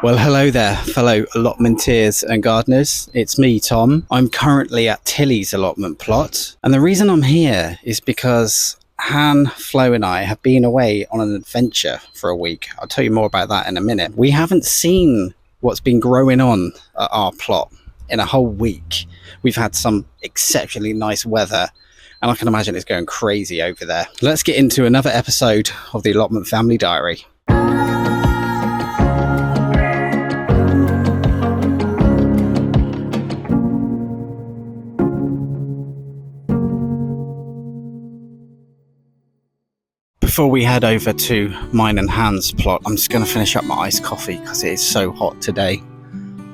Well, hello there, fellow allotmenteers and gardeners. It's me, Tom. I'm currently at Tilly's allotment plot, and the reason I'm here is because Han, Flo and I have been away on an adventure for a week. I'll tell you more about that in a minute. We haven't seen what's been growing on at our plot in a whole week. We've had some exceptionally nice weather, and I can imagine it's going crazy over there. Let's get into another episode of the Allotment Family Diary. Before we head over to mine and Han's plot, I'm just going to finish up my iced coffee because it is so hot today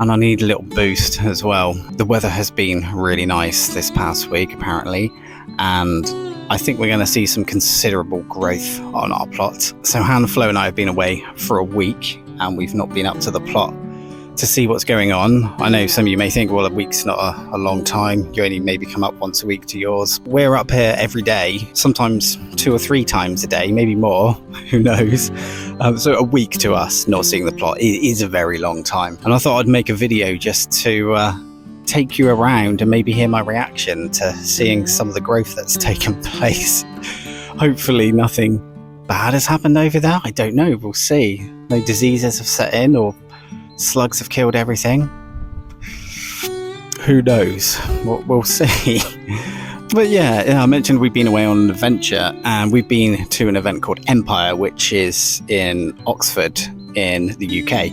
and I need a little boost as well. The weather has been really nice this past week apparently, and I think we're going to see some considerable growth on our plot. So Han, Flo and I have been away for a week and we've not been up to the plot to see what's going on. I know some of you may think, well, a week's not a long time. You only maybe come up once a week to yours. We're up here every day, sometimes 2 or 3 times a day, maybe more, who knows. So a week to us not seeing the plot is a very long time. And I thought I'd make a video just to take you around and maybe hear my reaction to seeing some of the growth that's taken place. Hopefully nothing bad has happened over there. I don't know, we'll see. No diseases have set in or slugs have killed everything. Who knows? We'll see. But yeah, I mentioned we've been away on an adventure and we've been to an event called Empire, which is in Oxford in the UK.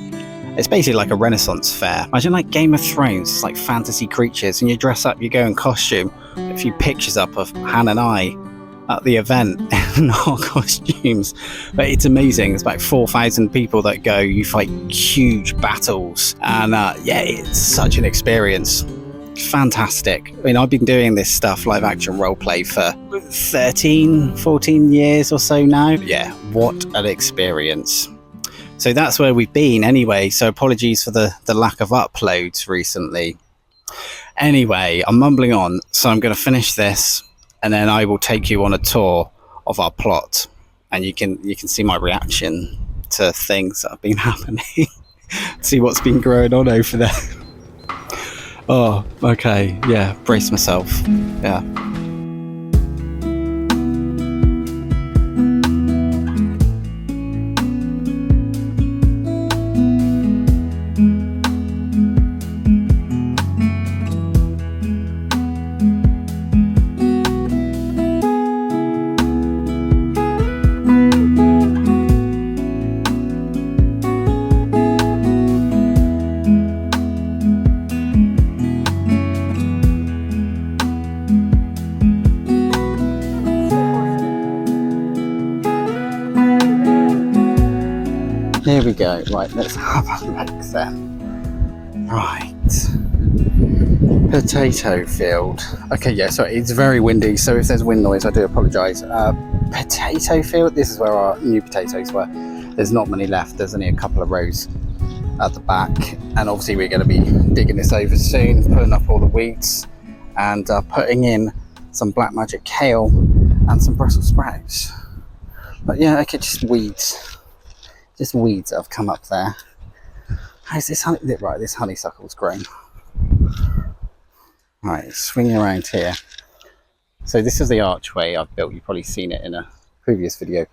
It's basically like a Renaissance fair. Imagine like Game of Thrones, it's like fantasy creatures and you dress up, you go in costume. A few pictures up of Han and I at the event in our costumes, but it's amazing. There's about 4,000 people that go. You fight huge battles and yeah, it's such an experience. Fantastic. I mean, I've been doing this stuff, live action role play, for 14 years or so now. Yeah, what an experience. So that's where we've been anyway, so apologies for the lack of uploads recently. Anyway, I'm mumbling on, so I'm going to finish this and then I will take you on a tour of our plot and you can see my reaction to things that have been happening. See what's been growing on over there. Oh, okay, yeah, brace myself, yeah. Here we go. Right, let's have a look then. Right. Potato field. Okay, yeah, sorry, it's very windy, so if there's wind noise, I do apologise. Potato field, this is where our new potatoes were. There's not many left, there's only a couple of rows at the back. And obviously we're going to be digging this over soon, pulling up all the weeds and putting in some black magic kale and some Brussels sprouts. But yeah, okay, just weeds. Just weeds that have come up there. How's this honey? Right, this honeysuckle's grown. Right, swinging around here. So this is the archway I've built. You've probably seen it in a previous video.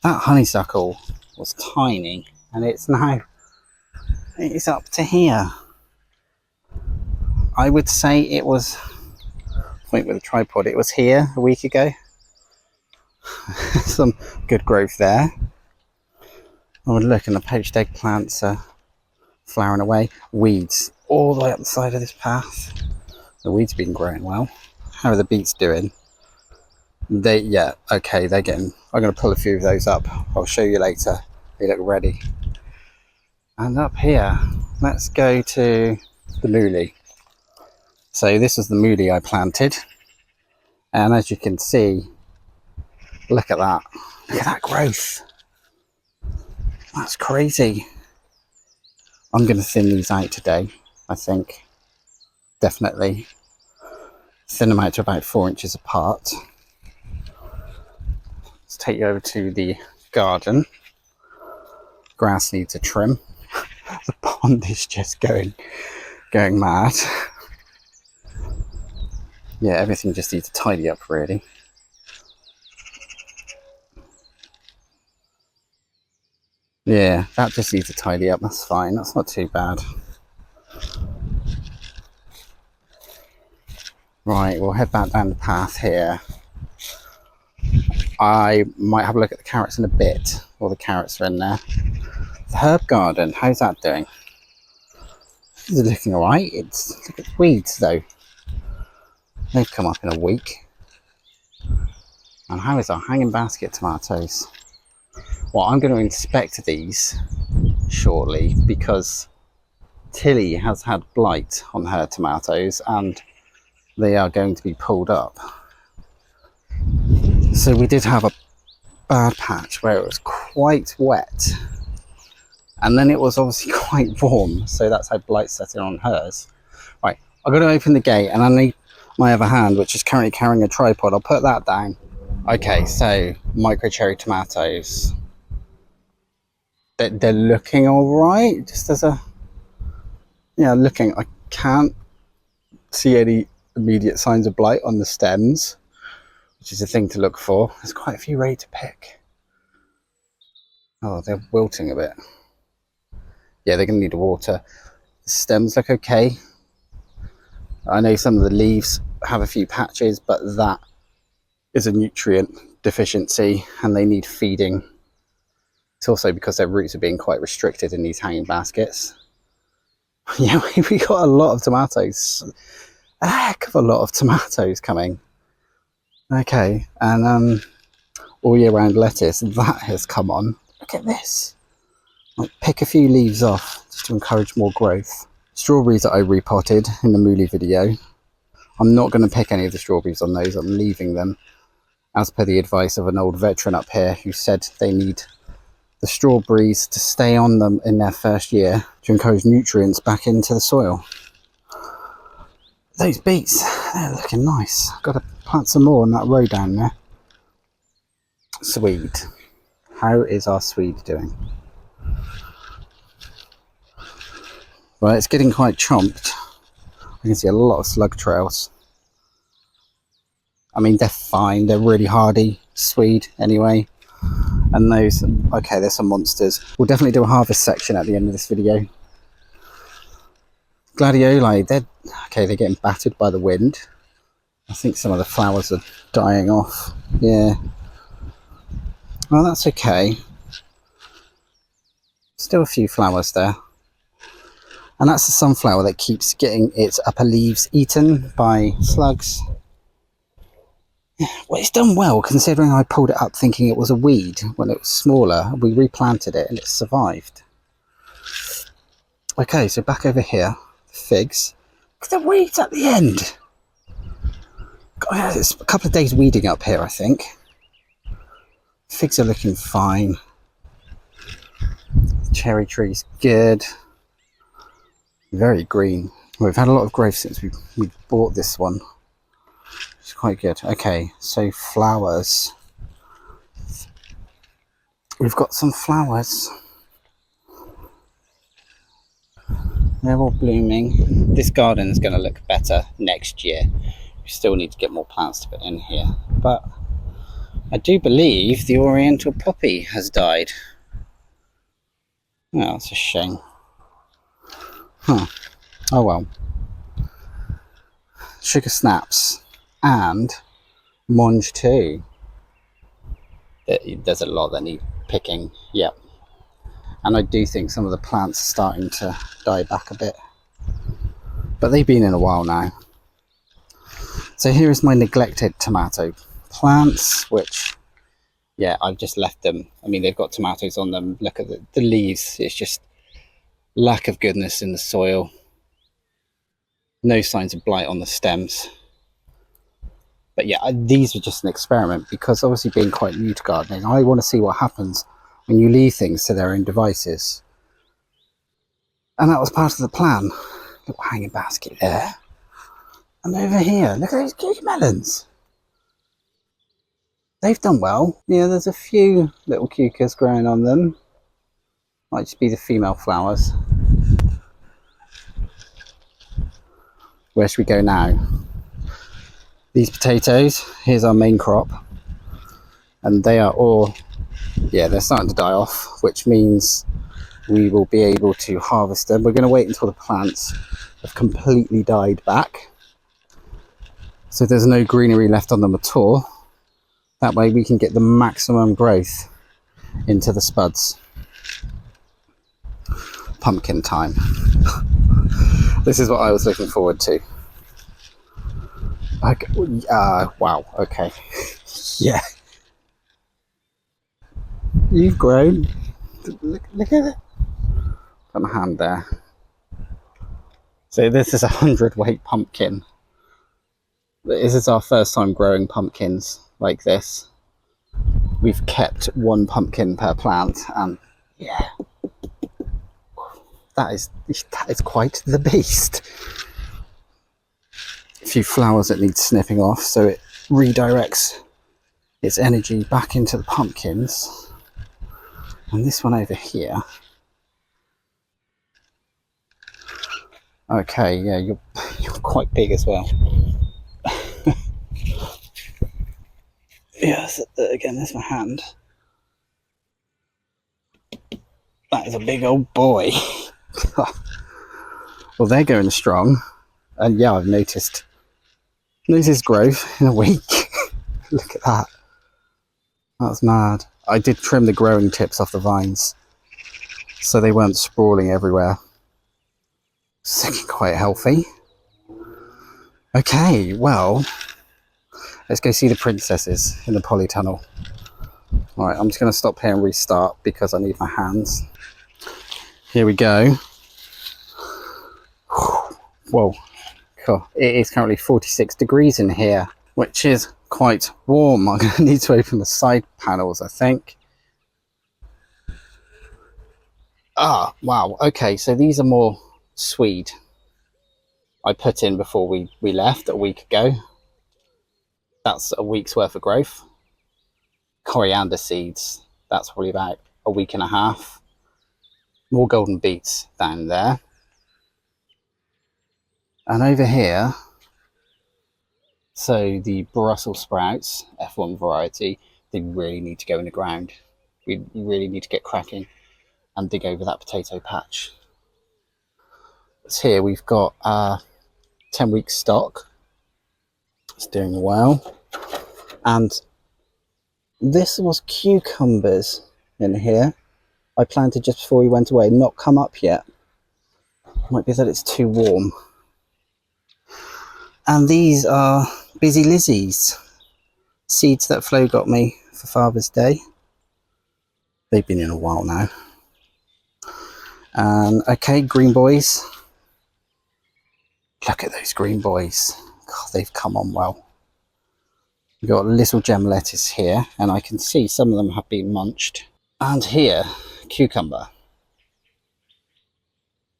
That honeysuckle was tiny, and it's up to here. I would say it was, point with a tripod, it was here a week ago. Some good growth there. I would look, and the poached eggplants are flowering away. Weeds all the way up the side of this path. The weeds have been growing well. How are the beets doing? Yeah, okay, they're getting, I'm going to pull a few of those up. I'll show you later. They look ready. And up here, let's go to the mooli. So this is the mooli I planted. And as you can see, look at that. Look at that growth. That's crazy. I'm going to thin these out today, I think. Definitely. Thin them out to about 4 inches apart. Let's take you over to the garden. Grass needs a trim. The pond is just going mad. Yeah, everything just needs to tidy up, really. Yeah, that just needs to tidy up. That's fine. That's not too bad. Right, we'll head back down the path here. I might have a look at the carrots in a bit. All the carrots are in there. The herb garden, how's that doing? Is it looking alright? Look at the weeds though. They've come up in a week. And how is our hanging basket tomatoes? Well, I'm going to inspect these shortly because Tilly has had blight on her tomatoes and they are going to be pulled up. So we did have a bad patch where it was quite wet and then it was obviously quite warm, so that's how blight set in on hers. Right, I've got to open the gate and I need my other hand, which is currently carrying a tripod. I'll put that down. Okay, so micro cherry tomatoes. They're looking all right, just as a, yeah, looking. I can't see any immediate signs of blight on the stems, which is a thing to look for. There's quite a few ready to pick. Oh, they're wilting a bit. Yeah, they're going to need water. The stems look okay. I know some of the leaves have a few patches, but that is a nutrient deficiency and they need feeding. It's also because their roots are being quite restricted in these hanging baskets. Yeah, we got a lot of tomatoes. A heck of a lot of tomatoes coming. Okay, and all year round lettuce, that has come on. Look at this. Like, pick a few leaves off just to encourage more growth. Strawberries that I repotted in the Mooley video. I'm not going to pick any of the strawberries on those, I'm leaving them. As per the advice of an old veteran up here who said they need the strawberries to stay on them in their first year to encourage nutrients back into the soil. Those beets, they're looking nice. I've got to plant some more on that row down there. Swede. How is our Swede doing? Well, it's getting quite chomped. I can see a lot of slug trails. I mean, they're fine. They're really hardy Swede anyway. And those, okay, there's some monsters. We'll definitely do a harvest section at the end of this video. Gladioli, they're getting battered by the wind. I think some of the flowers are dying off. Yeah. Well, that's okay. Still a few flowers there. And that's the sunflower that keeps getting its upper leaves eaten by slugs. Well, it's done well considering I pulled it up thinking it was a weed when it was smaller. We replanted it and it survived. Okay, so back over here, figs. Look at the weeds at the end. God, it's a couple of days weeding up here, I think. Figs are looking fine. Cherry tree's good. Very green. We've had a lot of growth since we bought this one. It's quite good. Okay, so flowers. We've got some flowers. They're all blooming. This garden is going to look better next year. We still need to get more plants to put in here. But I do believe the oriental poppy has died. Oh, that's a shame. Huh. Oh well. Sugar snaps. And mange too. There's a lot that need picking. Yep. And I do think some of the plants are starting to die back a bit. But they've been in a while now. So here is my neglected tomato plants, which, yeah, I've just left them. I mean, they've got tomatoes on them. Look at the leaves. It's just lack of goodness in the soil. No signs of blight on the stems. But yeah, these were just an experiment because obviously being quite new to gardening, I want to see what happens when you leave things to their own devices. And that was part of the plan. Little hanging basket there. And over here, look at those cucumber melons. They've done well. Yeah, there's a few little cucumbers growing on them. Might just be the female flowers. where should we go now? These potatoes, here's our main crop, and they are all, yeah, they're starting to die off, which means we will be able to harvest them. We're going to wait until the plants have completely died back, so there's no greenery left on them at all. That way we can get the maximum growth into the spuds. Pumpkin time. This is what I was looking forward to. Okay, wow, okay. Yeah. You've grown. Look at it. Put my hand there. So this is a 100-weight pumpkin. This is our first time growing pumpkins like this. We've kept one pumpkin per plant, and yeah, that is quite the beast. A few flowers that need snipping off, so it redirects its energy back into the pumpkins. And this one over here, okay, yeah, you're quite big as well. Yes, again, there's my hand. That is a big old boy. Well, they're going strong, and yeah, I've noticed growth in a week. Look at that. That's mad. I did trim the growing tips off the vines so they weren't sprawling everywhere. It's looking quite healthy. Okay, well, let's go see the princesses in the polytunnel. Alright, I'm just going to stop here and restart because I need my hands. Here we go. Whoa, cool. It is currently 46 degrees in here, which is quite warm. I'm going to need to open the side panels, I think. Ah, wow, okay, so these are more swede. I put in before we left a week ago. That's a week's worth of growth. Coriander seeds, that's probably about a week and a half. More golden beets down there. And over here, so the Brussels sprouts, F1 variety, they really need to go in the ground. We really need to get cracking and dig over that potato patch. So here we've got 10-week stock. It's doing well. And this was cucumbers in here. I planted just before we went away, not come up yet. Might be that it's too warm. And these are Busy Lizzie's seeds that Flo got me for Father's Day. They've been in a while now. And okay, green boys. Look at those green boys. God, they've come on well. We've got little gem lettuce here, and I can see some of them have been munched. And here, cucumber.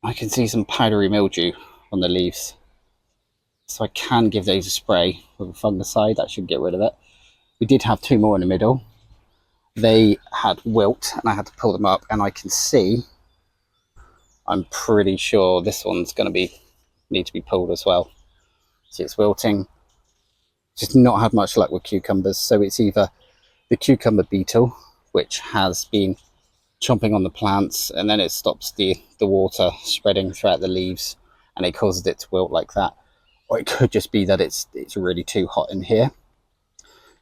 I can see some powdery mildew on the leaves. So I can give those a spray with a fungicide. That should get rid of it. We did have two more in the middle. They had wilt and I had to pull them up, and I can see, I'm pretty sure this one's going to need to be pulled as well. See, it's wilting. Just not had much luck with cucumbers, so it's either the cucumber beetle, which has been chomping on the plants, and then it stops the water spreading throughout the leaves and it causes it to wilt like that. Or it could just be that it's really too hot in here.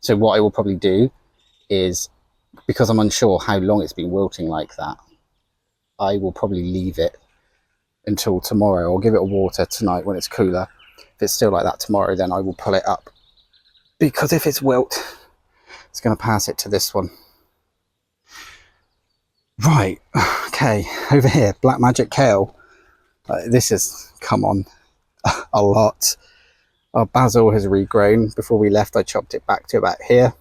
So what I will probably do is, because I'm unsure how long it's been wilting like that, I will probably leave it until tomorrow, or give it a water tonight when it's cooler. If it's still like that tomorrow, then I will pull it up. Because if it's wilt, it's going to pass it to this one. Right, okay, over here, black magic kale. This has come on a lot. Our basil has regrown. Before we left, I chopped it back to about here.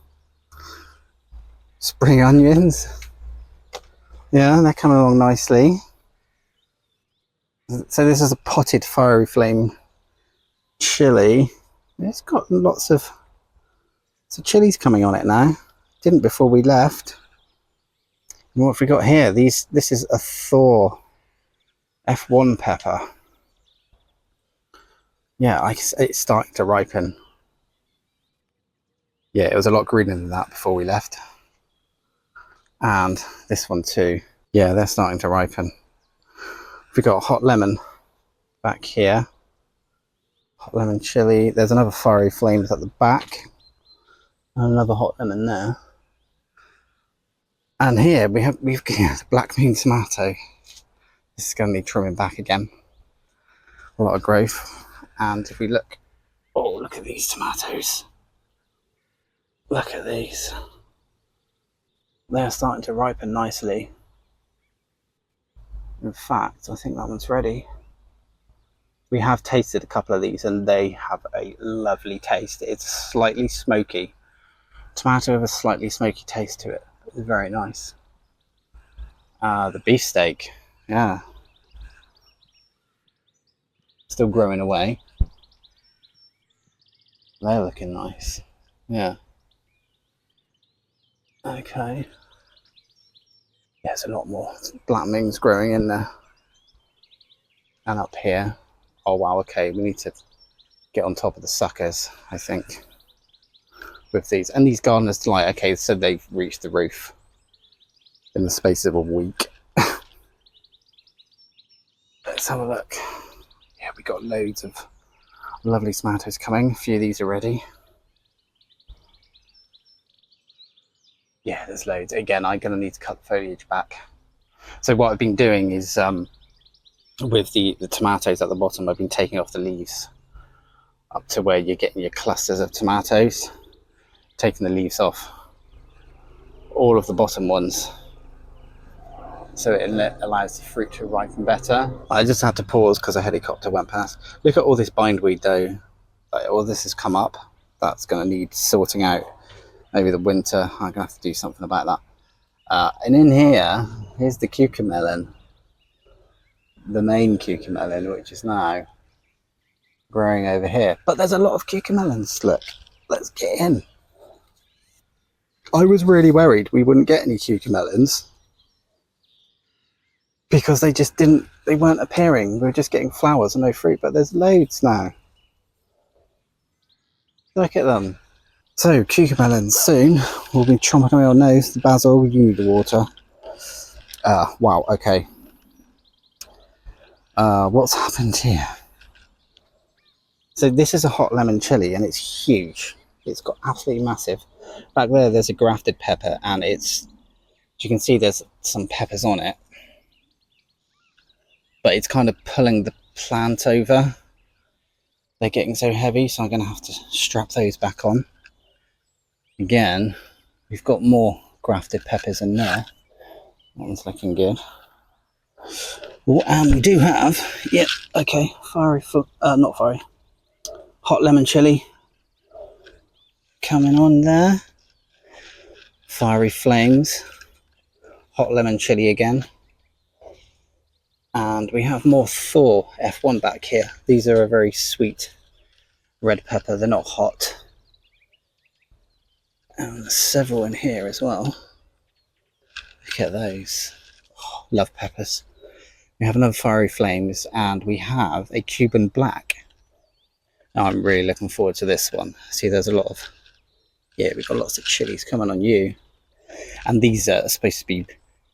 Spring onions. Yeah, they're coming along nicely. So this is a potted fiery flame chili. It's got lots of chilies coming on it now. Didn't before we left. And what have we got here? This is a Thor F1 pepper. Yeah, it's starting to ripen. Yeah, it was a lot greener than that before we left. And this one too. Yeah, they're starting to ripen. We've got hot lemon back here. Hot lemon chili. There's another fiery flames at the back. And another hot lemon there. And here we've got the black moon tomato. This is going to need trimming back again. A lot of growth. And if we look, oh, look at these tomatoes. Look at these. They're starting to ripen nicely. In fact, I think that one's ready. We have tasted a couple of these and they have a lovely taste. It's slightly smoky. Tomato with a slightly smoky taste to it. It's very nice. The beefsteak, yeah. Still growing away. They're looking nice. Yeah. Okay. Yeah, there's a lot more black moons growing in there. And up here. Oh wow, okay, we need to get on top of the suckers, I think, with these. And these Gardener's Delight, okay, so they've reached the roof in the space of a week. Let's have a look. Yeah, we got loads of lovely tomatoes coming. A few of these are ready. Yeah, there's loads. Again, I'm going to need to cut the foliage back. So what I've been doing is, with the tomatoes at the bottom, I've been taking off the leaves up to where you're getting your clusters of tomatoes. Taking the leaves off all of the bottom ones, so it allows the fruit to ripen better. I just had to pause because a helicopter went past. Look at all this bindweed though. Like, all this has come up. That's going to need sorting out. Maybe the winter, I'm going to have to do something about that. And in here, here's the cucamelon. The main cucamelon, which is now growing over here. But there's a lot of cucamelons, look. Let's get in. I was really worried we wouldn't get any cucamelons because they weren't appearing. We were just getting flowers and no fruit, but there's loads now. Look at them. So, cucamelons soon. We'll be chomping away our nose. The basil, you need the water. Wow, okay. What's happened here? So this is a hot lemon chili and it's huge. It's got absolutely massive. Back there's a grafted pepper and as you can see, there's some peppers on it. But it's kind of pulling the plant over. They're getting so heavy, so I'm going to have to strap those back on. Again, we've got more grafted peppers in there. That one's looking good. And we do have, yep, okay, not fiery, hot lemon chili coming on there. Fiery flames, hot lemon chili again. And we have more Thor F1 back here. These are a very sweet red pepper. They're not hot. And there's several in here as well. Look at those. Oh, love peppers. We have another fiery flames and we have a Cuban black. Now I'm really looking forward to this one. See, there's a lot of, yeah, we've got lots of chilies coming on you. And these are supposed to be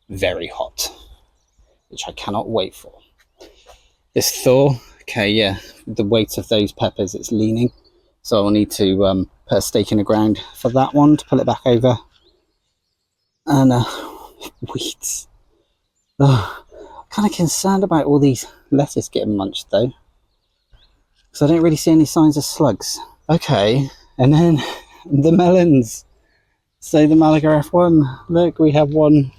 very hot, which I cannot wait for. This Thor, okay, yeah, the weight of those peppers, it's leaning. So I'll need to put a stake in the ground for that one to pull it back over. And weeds. Oh, kind of concerned about all these lettuce getting munched though. So I don't really see any signs of slugs. Okay, and then the melons. So the Malaga F1, look, we have one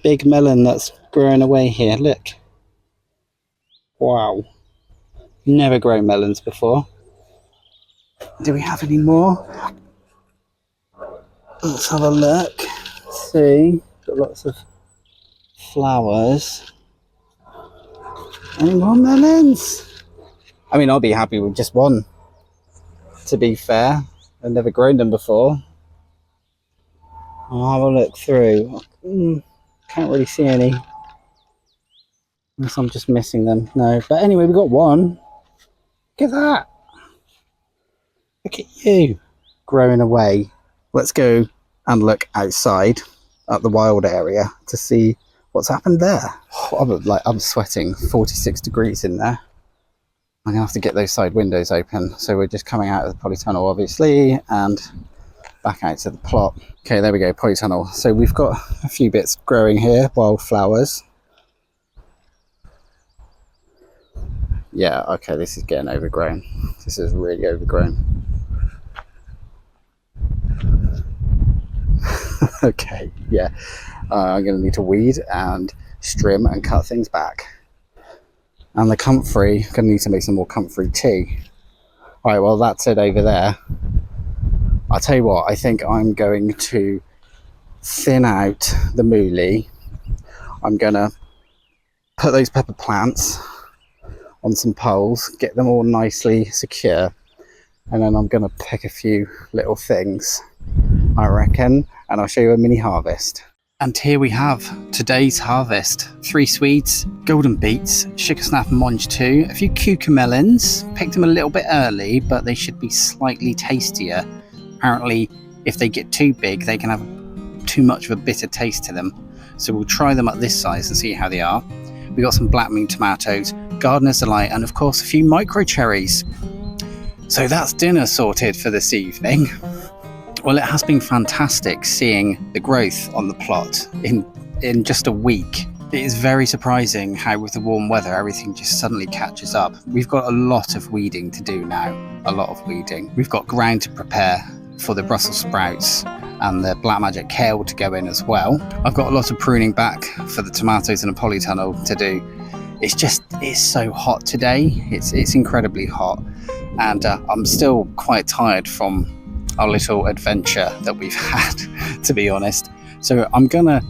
big melon that's growing away here, look. Wow. Never grown melons before. Do we have any more? Let's have a look. See, got lots of flowers. Any more melons? I mean, I'll be happy with just one, to be fair. I've never grown them before. I'll have a look through. Can't really see any. Unless I'm just missing them. No, but anyway, we've got one. Look at that. Look at you growing away. Let's go and look outside at the wild area to see what's happened there. I'm sweating 46 degrees in there. I'm gonna have to get those side windows open. So we're just coming out of the polytunnel, obviously, and back out to the plot. Okay, there we go, polytunnel. So we've got a few bits growing here, wildflowers. Yeah, okay, this is getting overgrown. This is really overgrown. Okay, yeah, I'm going to need to weed and trim and cut things back. And the comfrey, going to need to make some more comfrey tea. Alright, well that's it over there. I'll tell you what, I think I'm going to thin out the moolie. I'm going to put those pepper plants on some poles, get them all nicely secure, and then I'm going to pick a few little things, I reckon, and I'll show you a mini harvest. And here we have today's harvest. 3 Swedes, golden beets, sugar snap and monge 2, a few cucamelons. Picked them a little bit early, but they should be slightly tastier. Apparently, if they get too big, they can have too much of a bitter taste to them. So we'll try them at this size and see how they are. We got some black moon tomatoes, gardener's delight, and of course a few micro cherries. So that's dinner sorted for this evening. Well, it has been fantastic seeing the growth on the plot in just a week. It is very surprising how with the warm weather everything just suddenly catches up. We've got a lot of weeding to do now, a lot of weeding. We've got ground to prepare for the Brussels sprouts and the black magic kale to go in as well. I've got a lot of pruning back for the tomatoes and a polytunnel to do. It's so hot today. It's incredibly hot, and I'm still quite tired from our little adventure that we've had, to be honest. So I'm gonna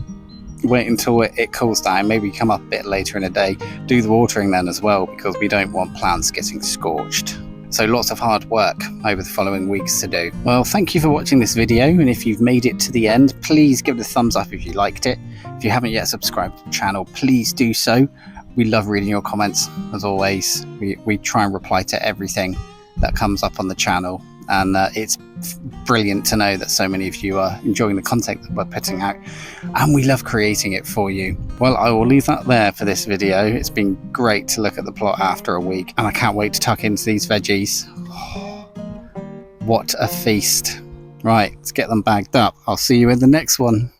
wait until it cools down, maybe come up a bit later in the day, do the watering then as well, because we don't want plants getting scorched. So lots of hard work over the following weeks to do. Well, thank you for watching this video, and if you've made it to the end, please give it a thumbs up if you liked it. If you haven't yet subscribed to the channel, please do so. We love reading your comments, as always. We try and reply to everything that comes up on the channel, and it's brilliant to know that so many of you are enjoying the content that we're putting out, and we love creating it for you. Well, I will leave that there for this video. It's been great to look at the plot after a week, and I can't wait to tuck into these veggies. What a feast. Right, let's get them bagged up. I'll see you in the next one.